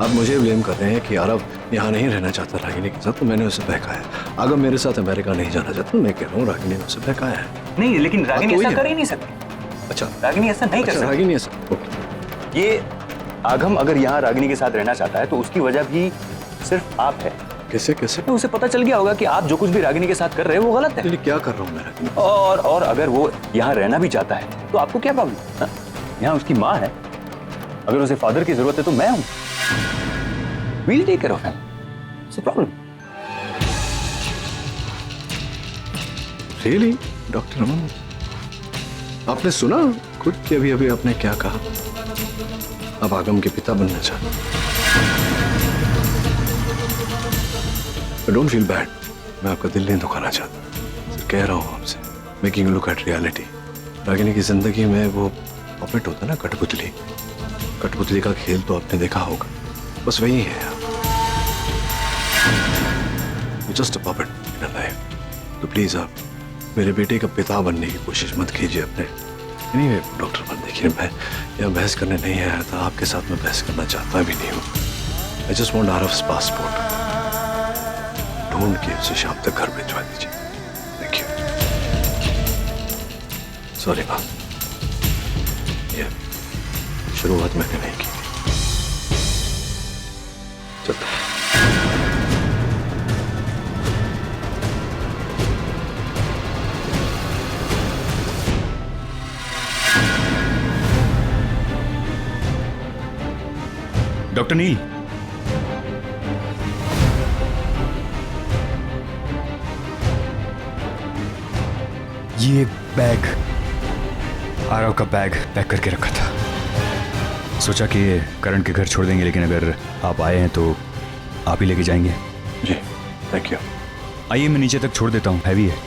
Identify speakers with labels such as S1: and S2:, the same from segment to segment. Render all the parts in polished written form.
S1: आप मुझे ब्लेम कर रहे हैं कि आरव यहाँ नहीं रहना चाहता रागिनी के साथ, तो मैंने उसे बहकाया। अगर मेरे साथ अमेरिका नहीं जाना चाहता, मैं कह रहा हूँ रागिनी ने उसे बहकाया है।
S2: नहीं, लेकिन रागिनी
S1: तो
S2: ऐसा
S1: वही
S2: कर
S1: है।
S2: ही नहीं सकती।
S1: अच्छा,
S2: रागिनी ऐसा नहीं कर
S1: अच्छा
S2: सकती।
S1: रागिनी ऐसा, ओके।
S2: ये आगम अगर यहाँ रागिनी के साथ रहना चाहता है तो उसकी वजह भी सिर्फ आप है।
S1: कैसे कैसे?
S2: तो उसे पता चल गया होगा कि आप जो कुछ भी रागिनी के साथ कर रहे हो वो गलत है।
S1: लेकिन क्या कर रहा हूँ मैं रागिनी?
S2: और अगर वो यहाँ रहना भी चाहता है तो आपको क्या प्रॉब्लम? यहाँ उसकी माँ है, अगर उसे फादर की जरूरत है तो मैं हूँ। We'll take care of him. What's the problem?
S1: Really, doctor Aman, आपने सुना खुद कि अभी अभी आपने क्या कहा? अब आगम के पिता बनना चाहते। डोंट फील बैड, मैं आपका दिल नहीं दुखाना चाहता। सिर्फ कह रहा हूँ आपसे, making look at reality. Ragini की जिंदगी में वो पपेट होता है ना, कठपुतली। कठपुतली का खेल तो आपने देखा होगा, बस वही है आप। Just a puppet in a life. तो प्लीज आप मेरे बेटे का पिता बनने की कोशिश मत कीजिए अपने। नहीं डॉक्टर अमन, देखिए मैं यहाँ बहस करने नहीं आया था, आपके साथ मैं बहस करना चाहता भी नहीं हूँ। I just want Aarav's passport. ढूंढ के उसे शाम तक घर भिजवा दीजिए। Thank you. सॉरी मैम, ये शुरुआत मैंने नहीं की थी। चलता हूं।
S3: डॉक्टर नील, ये बैग, आरव का बैग पैक करके रखा था। सोचा कि करण के घर छोड़ देंगे, लेकिन अगर आप आए हैं तो आप ही लेके जाएंगे।
S1: जी थैंक यू।
S3: आइए मैं नीचे तक छोड़ देता हूँ, हैवी है।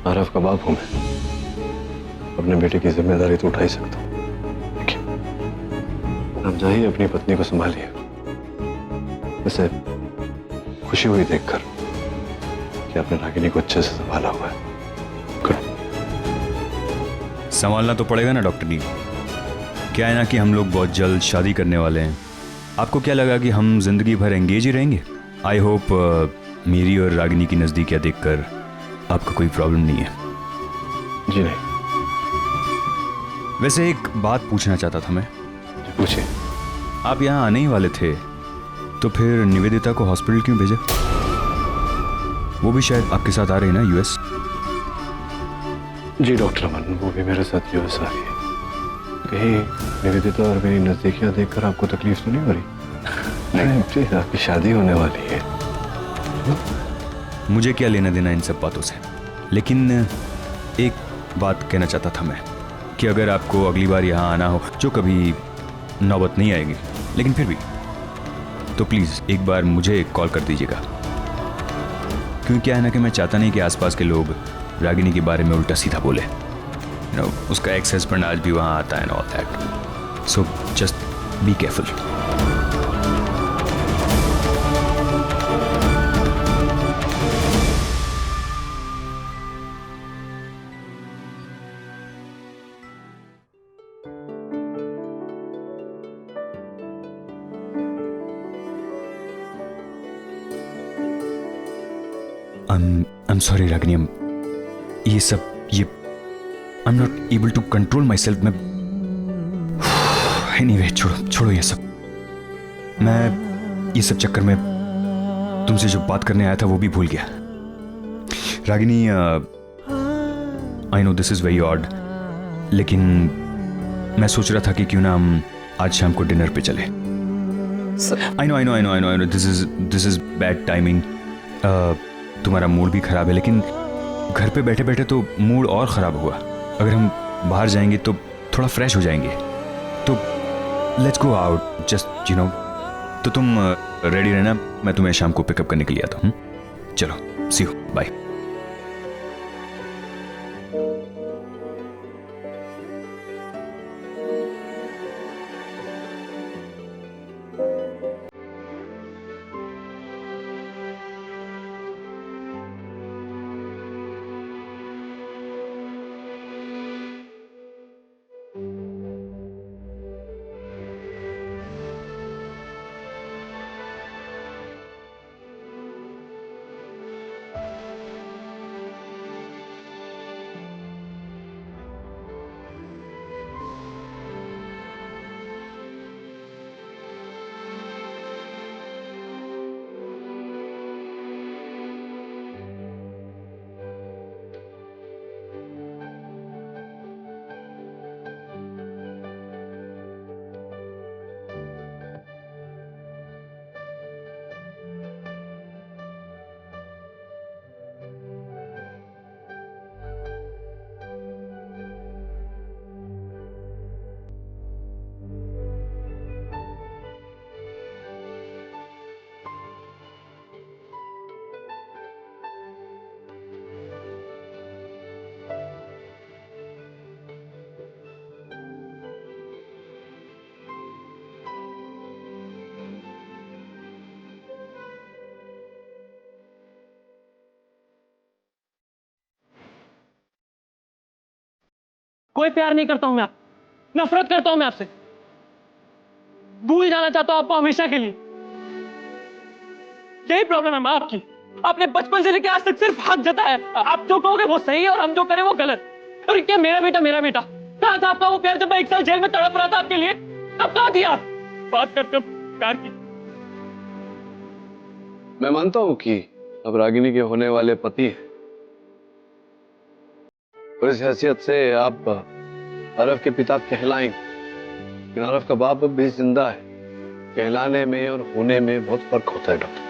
S1: आरव का बाप हूं मैं, अपने बेटे की जिम्मेदारी तो उठा ही सकता हूँ। आप जाइए, अपनी पत्नी को संभालिए। वैसे खुशी हुई देखकर कि आपने रागिनी को अच्छे से संभाला हुआ है।
S3: संभालना तो पड़ेगा ना डॉक्टर नील। क्या है ना कि हम लोग बहुत जल्द शादी करने वाले हैं। आपको क्या लगा कि हम जिंदगी भर एंगेज ही रहेंगे? आई होप मेरी और रागिनी की नजदीकियां देखकर आपको कोई प्रॉब्लम नहीं है।
S1: जी नहीं।
S3: वैसे एक बात पूछना चाहता था मैं।
S1: पूछिए।
S3: आप यहाँ आने ही वाले थे, तो फिर निवेदिता को हॉस्पिटल क्यों भेजा? वो भी शायद आपके साथ आ रही है ना यूएस?
S1: जी डॉक्टर अमन, वो भी मेरे साथ यूएस आ रही है। कहीं निवेदिता और मेरी नजदीकियां देखकर आपको तकलीफ तो नहीं हो रही? नहीं प्लीज, आपकी शादी होने वाली है।
S3: मुझे क्या लेना देना इन सब बातों से, लेकिन एक बात कहना चाहता था मैं कि अगर आपको अगली बार यहाँ आना हो, जो कभी नौबत नहीं आएगी लेकिन फिर भी, तो प्लीज़ एक बार मुझे कॉल कर दीजिएगा। क्योंकि क्या है ना कि मैं चाहता नहीं कि आसपास के लोग रागिनी के बारे में उल्टा सीधा बोले। उसका एक्स हस्बैंड आज भी वहाँ आता है and all that. So just be careful. I'm sorry Ragini, ये सब ये I'm not able to control myself। मैं anyway, छोड़ो ये सब। मैं ये सब चक्कर में तुमसे जो बात करने आया था वो भी भूल गया। Ragini, I know this is very odd, लेकिन मैं सोच रहा था कि क्यों ना हम आज शाम को डिनर पे चले। I know this is bad timing। तुम्हारा मूड भी खराब है, लेकिन घर पे बैठे बैठे तो मूड और ख़राब हुआ। अगर हम बाहर जाएंगे तो थोड़ा फ्रेश हो जाएंगे। तो लेट्स गो आउट, जस्ट तो तुम रेडी रहना, मैं तुम्हें शाम को पिकअप करने के लिए आता हूँ। चलो, सी यू, बाय।
S4: कोई प्यार नहीं करता हूं मैं आपसे, नफरत करता हूं मैं आपसे, भूल जाना चाहता हूं आपको हमेशा के लिए। यही प्रॉब्लम है माँ आपकी। आपने बचपन से लेकर आज तक सिर्फ हक जताया है। आप जो कहोगे वो सही है और हम जो करें वो गलत। और क्या मेरा बेटा कहाँ था आपका वो प्यार जब मैं 1 साल जेल में तड़प रहा था आपके लिए? तब कहाँ थी आप? बात करते हो प्यार की।
S1: मैं मानता हूं कि अब रागिनी के होने वाले पति हैं, और इस हैसियत से आप अरब के पिता कहलाएंगे, लेकिन अरब का बाप अब भी जिंदा है। कहलाने में और होने में बहुत फर्क होता है डॉक्टर।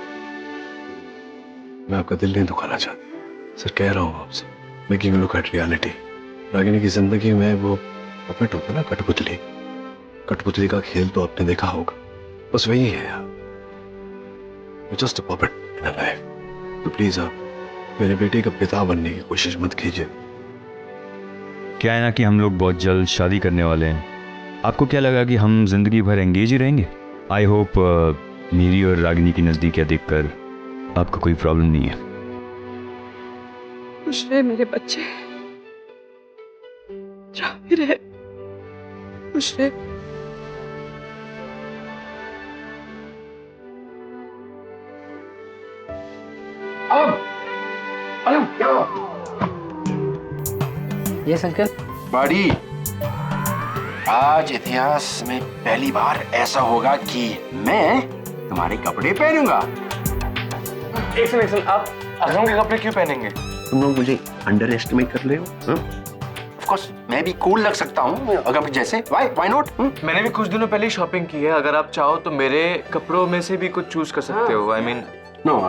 S1: मैं आपका दिल नहीं दुखाना चाहता सर, कह रहा हूं आपसे, making you look at reality. Ragini की जिंदगी में वो पपेट होता ना, कठपुतली, कठपुतली का खेल तो आपने देखा होगा, बस वही है यार। Just a puppet in a life. तो प्लीज आप मेरे बेटे का पिता बनने की कोशिश मत कीजिए।
S3: क्या है ना कि हम लोग बहुत जल्द शादी करने वाले हैं। आपको क्या लगा कि हम जिंदगी भर एंगेज ही रहेंगे? आई होप मेरी और रागिनी की नज़दीकियाँ देखकर आपको कोई प्रॉब्लम नहीं है।
S5: खुश रहे मेरे बच्चे, जहाँ भी रहे खुश रहे।
S4: Yes uncle.
S6: बड़ी आज इतिहास में पहली बार ऐसा होगा कि मैं तुम्हारे कपड़े पहनूंगा।
S7: एक सेकंड, आप अगम के कपड़े क्यों पहनेंगे?
S6: तुम लोग मुझे अंडर एस्टिमेट कर रहे हो। ऑफ कोर्स मैं भी कूल लग सकता हूँ अगम जैसे। Why not?
S7: मैंने भी कुछ दिनों पहले ही शॉपिंग की है। अगर आप चाहो तो मेरे कपड़ों में से भी कुछ चूज कर सकते हो। आई मीन
S6: नो,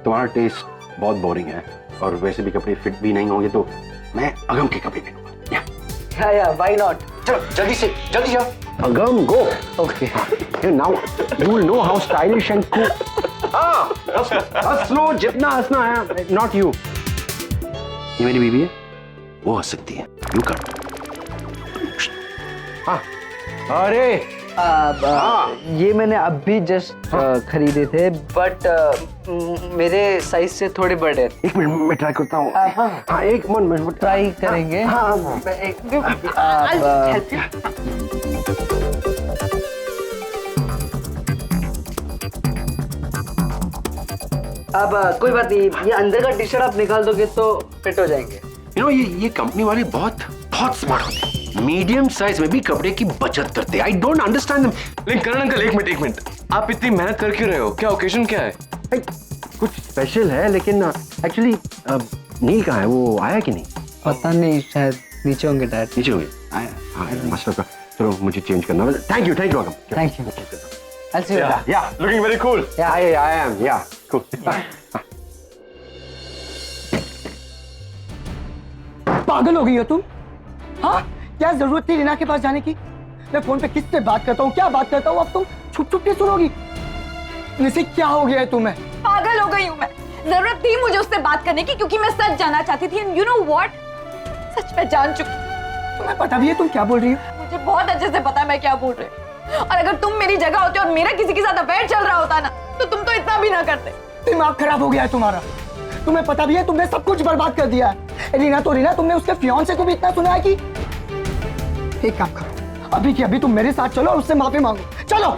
S6: तुम्हारा टेस्ट बहुत बोरिंग है और वैसे भी कपड़े फिट भी नहीं होंगे, तो मैं अगम के कपड़े पहनूंगा।
S4: या व्हाई नॉट?
S6: चलो जल्दी जाओ। Agam go. Okay now you will know how stylish and cool. हंसो जितना हंसना है, नॉट यू। ये मेरी बीवी है, वो हंस सकती है। यू कर। हाँ अरे
S4: ये मैंने अभी जस्ट खरीदे थे, बट मेरे साइज से थोड़े बड़े।
S6: एक मिनट मैं ट्राई करता हूँ। हाँ एक मिनट
S4: ट्राई करेंगे। अब कोई बात नहीं, ये अंदर का टी शर्ट आप निकाल दोगे तो फिट हो जाएंगे।
S6: यू नो ये कंपनी वाले बहुत स्मार्ट होते हैं। मीडियम साइज में भी कपड़े की बचत करते हैं। I don't understand them.
S7: लेकिन करण अंकल एक मिनट, आप इतनी मेहनत कर क्यों रहे हो? क्या ओकेजन क्या है?
S6: कुछ स्पेशल है, लेकिन एक्चुअली नील कहाँ है? वो आया कि नहीं?
S4: पता नहीं, शायद नीचे होंगे डैड।
S6: नीचे होंगे। मस्त होगा। चलो मुझे चेंज करना। Thank you Agam.
S4: Thank you. I'll see you later.
S6: Yeah, looking very cool.
S4: Yeah.
S6: I am. Yeah, cool.
S8: पागल हो गई हो तुम? हाँ, क्या जरूरत थी रीना के पास जाने की? मैं फोन पे किससे बात करता हूँ, क्या बात करता हूँ, अब तुम छुप छुप के सुनोगी? निसे क्या हो गया है तुम्हें?
S5: पागल हो गई हूँ मैं। जरूरत थी मुझे उससे बात करने की, क्योंकि मैं सच जानना चाहती थी। एंड यू नो व्हाट, सच मैं जान चुकी।
S8: तुम्हें पता भी है तुम क्या बोल रही हो?
S5: मुझे बहुत अच्छे से पता है मैं क्या बोल रही हूँ। और अगर तुम मेरी जगह होते और मेरा किसी के साथ अफेयर चल रहा होता ना, तो तुम तो इतना भी ना करते।
S8: दिमाग खराब हो गया है तुम्हारा। तुम्हें पता भी है तुमने सब कुछ बर्बाद कर दिया है। रीना तो रीना, तुमने उसके फियांसे को भी इतना सुना है कि एक काम करो, अभी की अभी तुम मेरे साथ चलो और उससे माफी मांगो। चलो।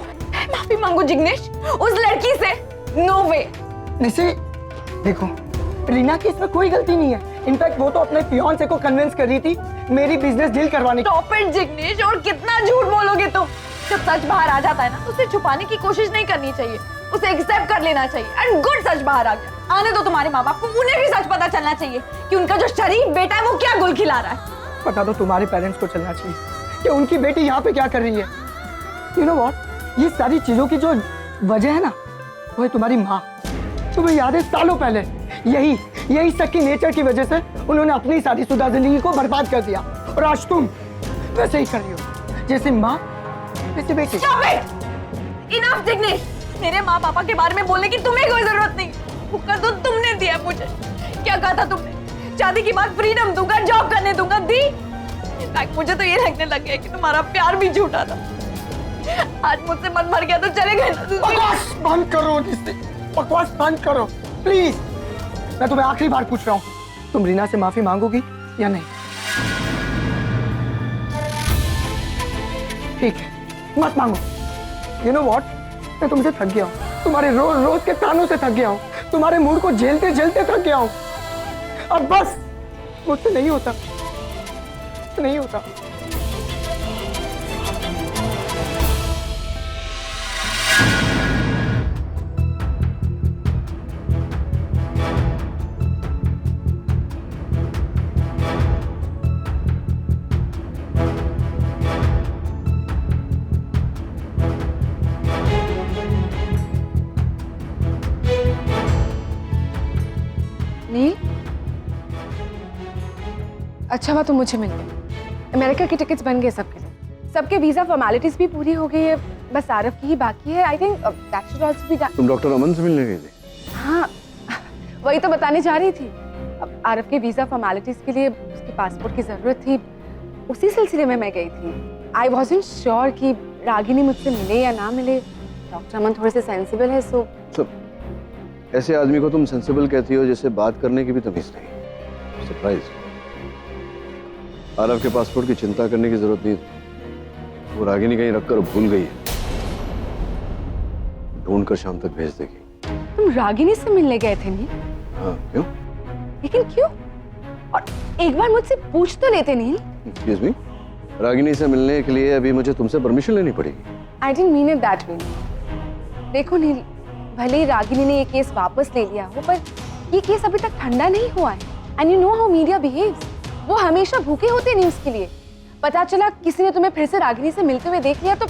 S5: माफी मांगो जिग्नेश उस लड़की से? नो वे।
S8: निसे देखो, रीना की इसमें कोई गलती नहीं है। इनफैक्ट वो तो अपने फियांसे को कन्विंस कर रही थी मेरी बिजनेस डील करवाने की।
S5: स्टॉप इट जिग्नेश, और कितना झूठ बोलोगे तुम? जब सच बाहर आ जाता है ना, तो उसे छुपाने की कोशिश नहीं करनी चाहिए, उसे एक्सेप्ट कर लेना चाहिए। एंड गुड, सच बाहर आ गया। आने दो तुम्हारे माँ बाप को, उन्हें भी सच पता चलना चाहिए कि उनका जो शरीफ बेटा है वो क्या गुल खिला रहा है।
S8: पता तो तुम्हारे पेरेंट्स को चलना चाहिए कि उनकी बेटी यहाँ पे क्या कर रही है। यू नो व्हाट, ये सारी चीजों की जो वजह है ना, वो है तुम्हारी माँ। तुम्हें याद है सालों पहले यही सबकी नेचर की वजह से उन्होंने अपनी शादीशुदा जिंदगी को बर्बाद कर दिया, और आज तुम वैसे ही कर रही हो, जैसे माँ वैसे बेटी।
S5: Stop it! Enough, जिग्नेश। मेरे माँ पापा के बारे में बोलने की तुम्हें कोई जरूरत नहीं। हुक्का तो तुमने दिया मुझे। क्या कहा था तुमने? शादी के बाद फ्रीडम दूंगा, जॉब करने दूंगा, दी? इनफैक्ट मुझे तो ये लगने लग गया कि तुम्हारा प्यार भी झूठा था। आज मुझसे मन भर गया तो चले गए ना।
S8: बकवास बंद करो निसे, बकवास बंद करो प्लीज। मैं तुम्हें आखिरी बार पूछ रहा हूँ, तुम रीना से माफी मांगोगी या नहीं? ठीक है, मत मांगो। यू नो व्हाट, मैं तुमसे थक गया हूँ, तुम्हारे रोज रोज के तानों से थक गया हूँ, तुम्हारे मूड को झेलते झेलते थक गया हूँ। अब बस, मुझसे नहीं होता, नहीं होता।
S5: नील, अच्छा हुआ तुम मुझे मिल गए। अमेरिका के टिकट्स बन गए सबके लिए, सबके वीजा फॉर्मेलिटीज भी पूरी हो गई है, बस आरव की ही बाकी है। I think that should also be done.
S1: तुम डॉक्टर अमन से मिलने गई थी?
S5: हाँ, वही तो बताने जा रही थी। अब आरव के वीजा फॉर्मेलिटीज के लिए उसके पासपोर्ट की जरूरत थी, उसी सिलसिले में मैं गई थी। आई वॉजंट श्योर कि रागिनी मुझसे मिले या ना मिले। डॉक्टर अमन थोड़े से सेंसिबल है, सो
S1: ऐसे आदमी को तुम सेंसिबल कहती हो जिसे बात करने की भी तमीज नहीं। सरप्राइज। आरव के पासपोर्ट की चिंता करने की जरूरत नहीं, वो रागिनी कहीं रखकर भूल गई है, ढूंढ कर शाम तक भेज देगी।
S5: तुम रागिनी से मिलने गए थे नील?
S1: हाँ, क्यों?
S5: लेकिन क्यों? और एक बार मुझसे पूछ तो लेते नील।
S1: एक्सक्यूज मी, रागिनी से मिलने के लिए अभी मुझे तुमसे परमिशन लेनी पड़ेगी।
S5: I didn't mean it that way. देखो नील, भले ही रागिनी ने ये केस वापस ले लिया हो, पर ये केस अभी तक ठंडा नहीं हुआ है। And you know how media behaves, वो हमेशा भूखे होते न्यूज के लिए। पता चला किसी ने तुम्हें फिर से रागिनी से मिलते हुए देख लिया तो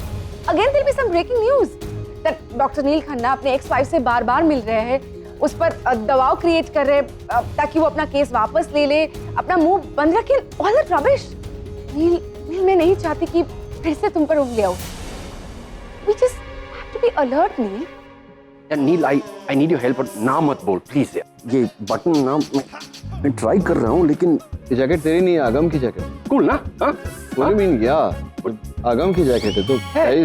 S5: again there be some breaking news that doctor Neel Khanna अपने एक्स वाइफ से बार बार मिल रहे हैं, उस पर दबाव क्रिएट कर रहे ताकि वो अपना केस वापस ले ले, अपना मुंह बंद रखे। All that rubbish. नील, मैं नहीं चाहती कि फिर से तुम पर उंगलियां उठे। We just have to be alert Neel.
S6: यार Neel, I need your help, और ना मत बोल प्लीज। ये बटन ना मैं ट्राई कर रहा हूँ, लेकिन
S1: ये जैकेट तेरी नहीं है, आगम की जैकेट।
S6: कूल ना? हाँ?
S1: What do you mean? या आगम की जैकेट है तो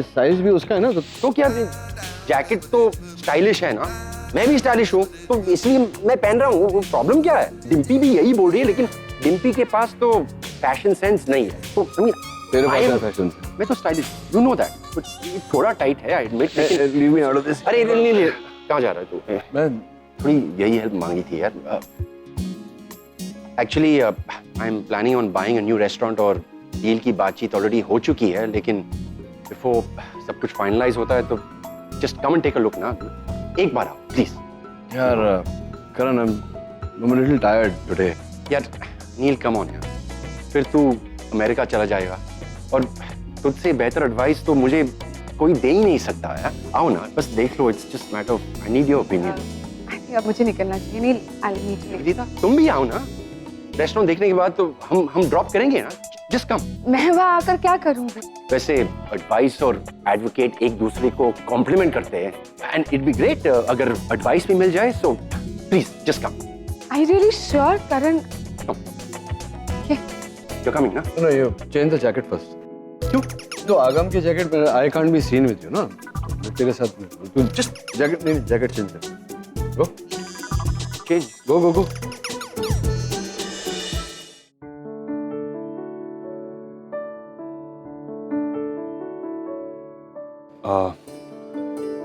S1: साइज भी उसका है ना,
S6: तो क्या जैकेट तो स्टाइलिश है ना, मैं भी स्टाइलिश हूँ तो इसलिए मैं पहन रहा हूँ। वो प्रॉब्लम क्या है? डिम्पी भी यही बोल रही है, लेकिन डिम्पी के पास तो फैशन सेंस नहीं है। तो I mean,
S1: तेरे पास क्या फैशन?
S6: मैं तो स्टाइलिश, यू नो दैट। ये थोड़ा टाइट है, I admit.
S1: Leave me out of this.
S6: अरे नहीं, कहाँ जा रहा है तू?
S1: मैं
S6: थोड़ी यही हेल्प मांगी थी यार। Actually I am planning on buying a new restaurant, और डील की बातचीत ऑलरेडी हो चुकी है, लेकिन बिफोर सब कुछ फाइनलाइज होता है तो just come and take a look ना, एक बार आओ प्लीज।
S1: यार करण, I'm a little tired today.
S6: यार नील, कम ऑन यार, फिर तू अमेरिका चला जाएगा और तुझसे बेहतर एडवाइस तो मुझे कोई दे ही नहीं सकता यार। आओ ना, बस देख लो, it's just matter of I need your opinion.
S5: I think अब मुझे निकलना चाहिए Neel. I will meet you.
S6: Vidita, तुम भी आओ ना, रेस्टोरेंट देखने के बाद तो हम ड्रॉप करेंगे ना, जस्ट कम।
S5: मैं वहाँ आकर क्या करूँगी?
S6: वैसे एडवाइस और एडवोकेट एक दूसरे को कॉम्प्लीमेंट करते हैं, एंड इट बी ग्रेट अगर एडवाइस भी मिल जाए। So please just come.
S5: I really sure Karan.
S6: You coming ना?
S1: No, you change the jacket first.
S6: क्यों?
S1: तो आगम की जैकेट में I can't be seen with you ना, मैं तेरे साथ में तू जस्ट जैकेट नहीं, जैकेट चेंज कर। गो
S6: change.
S1: Go go go.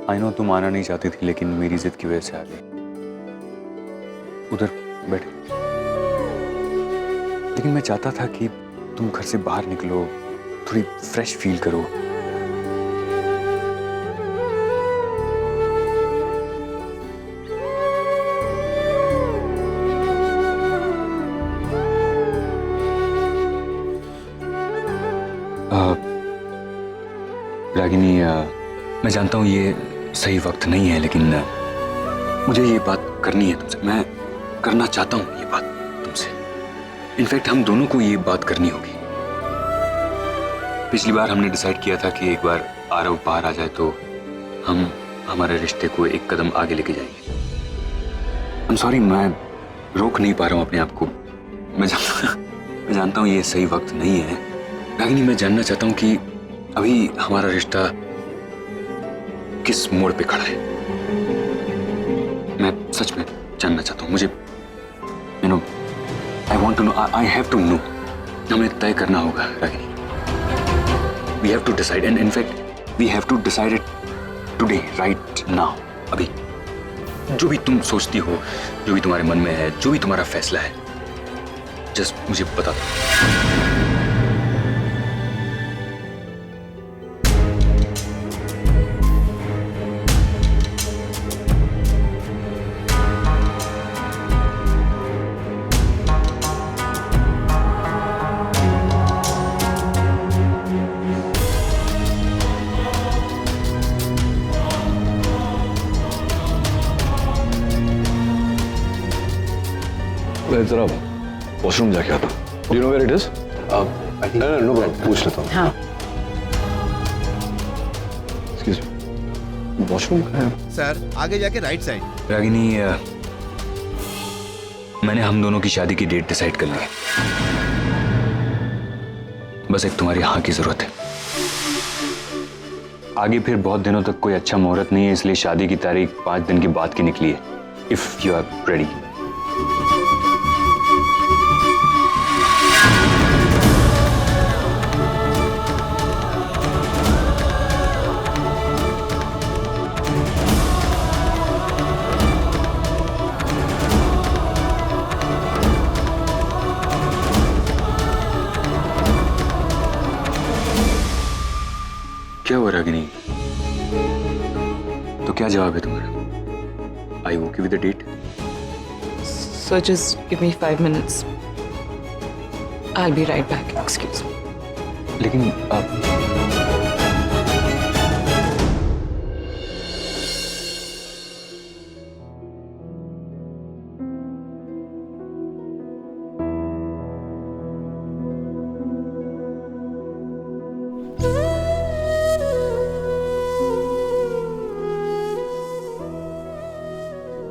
S3: I know तुम आना नहीं चाहती थी, लेकिन मेरी जिद की वजह से आ गई। उधर बैठे। लेकिन मैं चाहता था कि तुम घर से बाहर निकलो, थोड़ी फ्रेश फील करो। रागिनी, मैं जानता हूँ ये सही वक्त नहीं है, लेकिन मुझे ये बात करनी है तुमसे। मैं करना चाहता हूँ ये बात तुमसे। इनफैक्ट हम दोनों को ये बात करनी होगी। पिछली बार हमने डिसाइड किया था कि एक बार आरव बाहर आ जाए तो हम हमारे रिश्ते को एक कदम आगे लेके जाएंगे। आई एम सॉरी, मैं रोक नहीं पा रहा हूँ अपने आप को। मैं जानता हूँ ये सही वक्त नहीं है। रागिनी, मैं जानना चाहता हूँ कि अभी हमारा रिश्ता किस मोड़ पे खड़ा है। मैं सच में जानना चाहता हूँ। मुझे you know, I want to know, I have to know. हमें तय करना होगा Ragini. We have to decide and in fact we have to decide it today right now, अभी। जो भी तुम सोचती हो, जो भी तुम्हारे मन में है, जो भी तुम्हारा फैसला है, जस्ट मुझे बता दो।
S1: मैं जरा वॉशरूम जाके आता। Do you know where it is? No problem, पूछ लेता हूँ।
S5: हाँ।
S1: Excuse me, वॉशरूम कहाँ है?
S9: सर आगे जाके राइट साइड।
S3: रागिनी, मैंने हम दोनों की शादी की डेट डिसाइड कर ली है। बस एक तुम्हारी हाँ की जरूरत है। आगे फिर बहुत दिनों तक कोई अच्छा मुहूर्त नहीं है, इसलिए शादी की तारीख 5 दिन के बाद की निकली है। If you are ready. क्या हुआ रागिनी? तो क्या जवाब है तुम्हारा? I okay with the date?
S5: So just give me 5 minutes. I'll be right back. Excuse me.
S3: लेकिन अब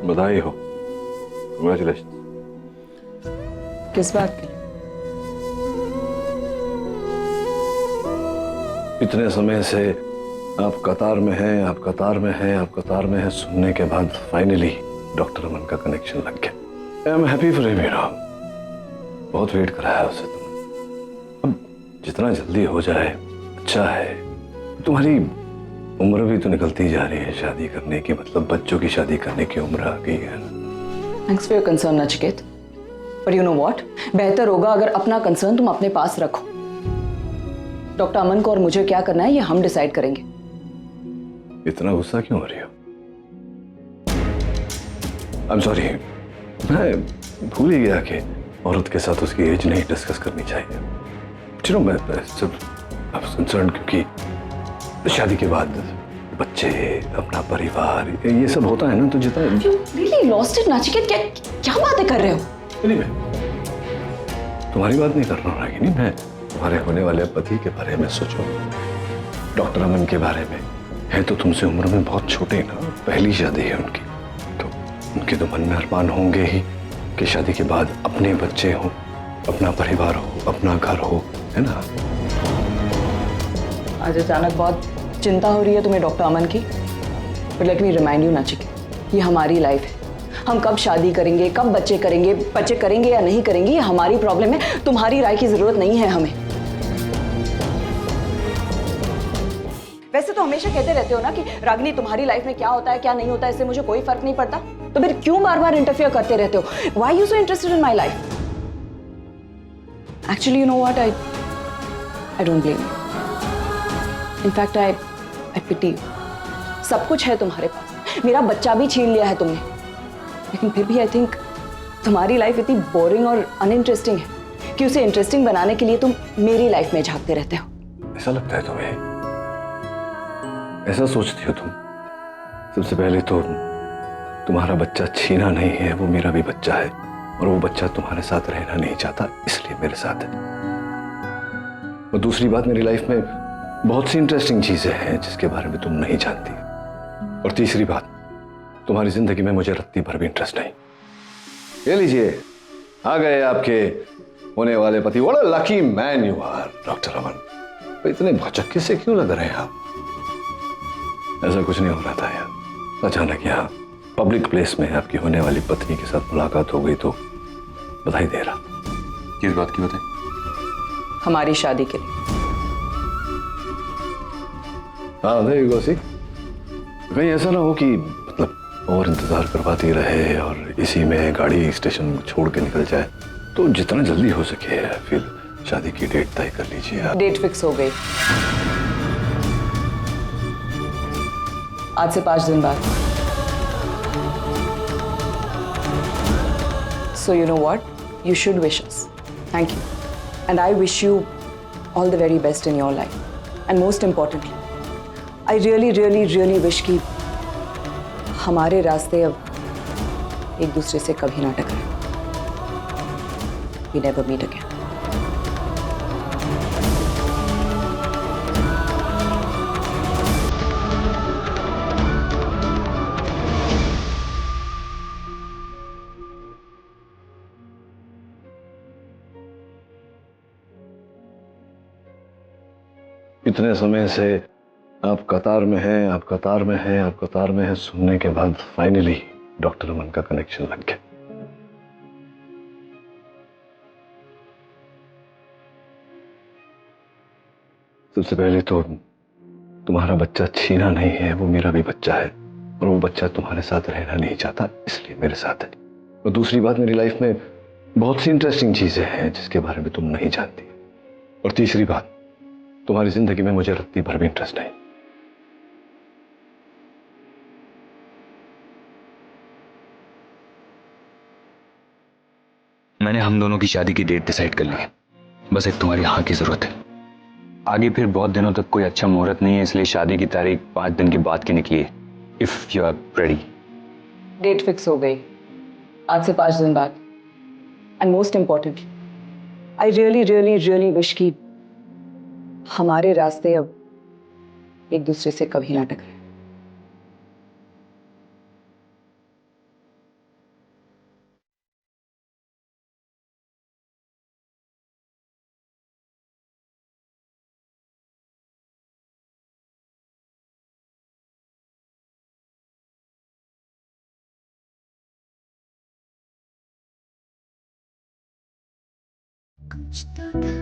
S1: बधाई हो। Congratulations।
S5: किस बात के लिए?
S1: इतने समय से आप कतार में हैं, आप कतार में हैं, आप कतार में हैं सुनने के बाद फाइनली डॉक्टर अमन का कनेक्शन लग गया। I am happy for you. बहुत वेट कराया उसे तुमने। अब जितना जल्दी हो जाए अच्छा है। तुम्हारी उम्र भी तो निकलती जा रही है शादी करने की, मतलब बच्चों की शादी करने की उम्र आ गई है।
S10: Thanks for your concern Nachiket, पर यू नो व्हाट, बेहतर होगा अगर अपना कंसर्न तुम अपने पास रखो। डॉक्टर अमन को और मुझे क्या करना है ये हम डिसाइड करेंगे।
S1: इतना गुस्सा क्यों हो रही हो? आई एम सॉरी, मैं भूल ही गया कि औरत के साथ उसकी एज नहीं डिस्कस करनी चाहिए। चलो मैं सिर्फ कंसर्न क्योंकि शादी के बाद बच्चे, अपना परिवार, ये सब होता है ना, तो जितना
S10: You really lost it, Nachiket. क्या बातें कर रहे हो?
S1: तुम्हारी बात नहीं कर रहा हूँ रागिनी, मैं तुम्हारे होने वाले पति के बारे में सोचो। डॉक्टर अमन के बारे में है तो तुमसे उम्र में बहुत छोटे ना, पहली शादी है उनकी, तो उनके तो मन में अरमान होंगे ही कि शादी के बाद अपने बच्चे हो, अपना परिवार हो, अपना घर हो, है ना?
S10: आज अचानक बहुत चिंता हो रही है तुम्हें डॉक्टर अमन की, but let me remind you Nachiket, ये हमारी लाइफ है। हम कब शादी करेंगे, कब बच्चे करेंगे या नहीं करेंगे, ये हमारी प्रॉब्लम है। तुम्हारी राय की जरूरत नहीं है हमें। वैसे तो हमेशा कहते रहते हो ना कि रागिनी तुम्हारी लाइफ में क्या होता है क्या नहीं होता है इससे मुझे कोई फर्क नहीं पड़ता, तो फिर क्यों बार बार इंटरफियर करते रहते हो? Why you so interested in my life? Actually you know what, I don't blame you. In fact I pity. सब कुछ है तुम्हारे पास, मेरा बच्चा भी छीन लिया है तुमने, लेकिन फिर भी आई थिंक तुम्हारी लाइफ इतनी बोरिंग और अनइंटरेस्टिंग है कि उसे इंटरेस्टिंग बनाने के लिए तुम मेरी लाइफ में झांकते रहते हो।
S1: ऐसा लगता है तुम्हें? ऐसा सोचती हो तुम? सबसे पहले तो तुम्हारा बच्चा छीना नहीं है, वो मेरा भी बच्चा है, और वो बच्चा तुम्हारे साथ रहना नहीं चाहता, इसलिए मेरे साथ है। और दूसरी बात, मेरी लाइफ में बहुत सी इंटरेस्टिंग चीजें हैं जिसके बारे में तुम नहीं जानती। और तीसरी बात, तुम्हारी जिंदगी में मुझे रत्ती भर भी इंटरेस्ट नहीं। ये लीजिए, आ गए आपके होने वाले पति। What a lucky man you are doctor Aman. तो इतने भौचक्के से क्यों लग रहे हैं आप? ऐसा कुछ नहीं हो रहा था यार, अचानक यहाँ पब्लिक प्लेस में आपकी होने वाली पत्नी के साथ मुलाकात हो गई तो बधाई दे रहा।
S3: किस बात की बधाई?
S10: हमारी शादी के लिए।
S1: हाँ देयर यू गो सी। कहीं ऐसा ना हो कि मतलब और इंतजार करवाती रहे और इसी में गाड़ी स्टेशन छोड़ के निकल जाए। तो जितना जल्दी हो सके फिर शादी की डेट तय कर लीजिए आप।
S10: डेट फिक्स हो गई, आज से 5 दिन बाद। So you know what? You should wish us. Thank you. And I wish you all the very best in your life. And most importantly, I really, really, really wish कि हमारे रास्ते अब एक दूसरे से कभी ना टकराएं। We never meet again.
S1: इतने समय से आप कतार में हैं, आप कतार में हैं, आप कतार में हैं सुनने के बाद फाइनली डॉक्टर अमन का कनेक्शन लग गया। सबसे पहले तो तुम्हारा बच्चा छीना नहीं है, वो मेरा भी बच्चा है और वो बच्चा तुम्हारे साथ रहना नहीं चाहता, इसलिए मेरे साथ है। और दूसरी बात, मेरी लाइफ में बहुत सी इंटरेस्टिंग चीजें हैं जिसके बारे में तुम नहीं जानती। और तीसरी बात, तुम्हारी जिंदगी में मुझे रत्ती भर भी इंटरेस्ट नहीं।
S3: मैंने हम दोनों की शादी की डेट डिसाइड कर ली है, बस एक तुम्हारी हाँ की जरूरत है। आगे फिर बहुत दिनों तक कोई अच्छा मुहूर्त नहीं है, इसलिए शादी की तारीख 5 दिन के बाद की निकली है। If you are ready.
S10: Date fix हो गई, आज से 5 दिन बाद। And most importantly, I really really really wish कि हमारे रास्ते अब एक दूसरे से कभी ना टकराएं।
S11: कुछ तो था